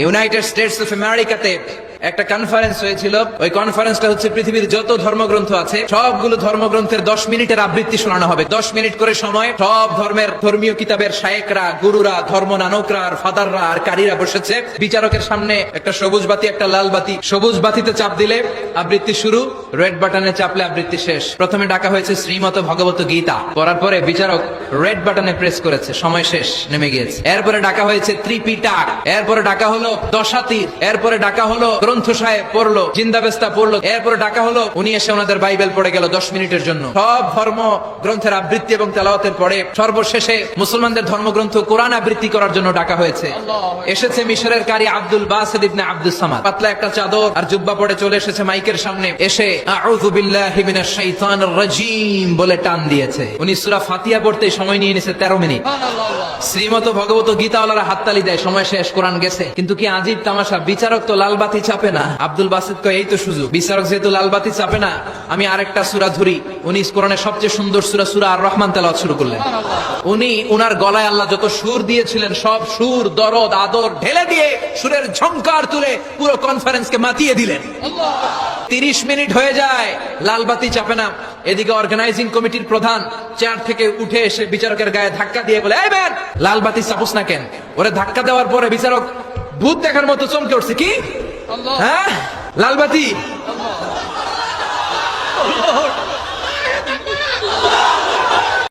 United states of আমেরিকাতে একটা conference হয়েছিল। ওই কনফারেন্সটা হচ্ছে পৃথিবীর যত ধর্মগ্রন্থ আছে সবগুলো ধর্মগ্রন্থের 10 মিনিটের আবৃত্তি শোনানো হবে। 10 মিনিট করে সময় সব ধর্মের ধর্মীয় কিতাবের শায়েকরা, গুরুরা, ধর্ম নানকরা আর ফাদাররা আর কারীরা বসেছে। বিচারকের সামনে একটা সবুজ বাতি, একটা লাল বাতি। সবুজ বাতিতে চাপ দিলে আবৃত্তি শুরু, রেড বাটনে চাপলে আবৃত্তি শেষ। প্রথমে ডাকা হয়েছে শ্রীমত ভগবত গীতা, পড়ার পরে বিচারক রেড বাটনে প্রেস করেছে, সময় শেষ, নেমে গিয়েছে। এরপরে ডাকা হয়েছে ত্রিপিটক, এরপরে ডাকা হলো দশাতীর, এরপরে ডাকা হলো গ্রন্থ সাহেব পড়লো, জিন্দাবেস্তা পড়লো, এরপরে ডাকা হলো উনি এসে ওনাদের বাইবেল পড়ে গেল 10 মিনিটের জন্য। সব ধর্ম গ্রন্থের আবৃত্তি এবং তেলাওয়াতের পরে সর্বশেষে মুসলমানদের ধর্মগ্রন্থ কোরআন আবৃত্তি করার জন্য ডাকা হয়েছে। এসেছে মিশরের কারি আব্দুল বাসিত ইবনে আব্দুস সামাদ, পাতলা একটা চাদর আর জুব্বা পরে চলে এসেছে মাইকের সামনে, এসে আউযু বিল্লাহি মিনাশ শাইতানির রাজীম বলে টান দিয়েছে। উনি সূরা ফাতিহা পড়তে সময় নিয়ে নিয়েছে 13 মিনিট। শ্রীমত ভগবত গীতাওয়ালারা হাততালি দেয়, সময় শেষ, কোরআন গেছে। কিন্তু কি আজীব তামাশা, বিচারক তো লাল বাতি চাপে না। আব্দুল বাসিত কয় এই তো সুযোগ, বিচারক যেহেতু লাল বাতি চাপে না, আমি আরেকটা সূরা ধরি। উনি কোরআনের সবচেয়ে সুন্দর সূরা আর রহমান তেলাওয়াত শুরু করলেন। উনি উনার গলায় আল্লাহ যত সুর দিয়েছিলেন সব সুর, দরদ, আদর ঢেলে দিয়ে সুরের ঝংকার তুলে পুরো কনফারেন্সকে মাতিয়ে দিলেন। 30 মিনিট হয়ে যায়, লাল বাতি চাপে না। এদিকে অর্গানাইজিং কমিটির প্রধান চেয়ার থেকে উঠে এসে বিচারকের গায়ে ধাক্কা দিয়ে বলে, এই ম্যান, লাল বাতি চাপুস না কেন? ওরে ধাক্কা দেওয়ার পরে বিচারক ভূত দেখার মতো চমকে উঠছে, কি হ্যাঁ লাল বাতি?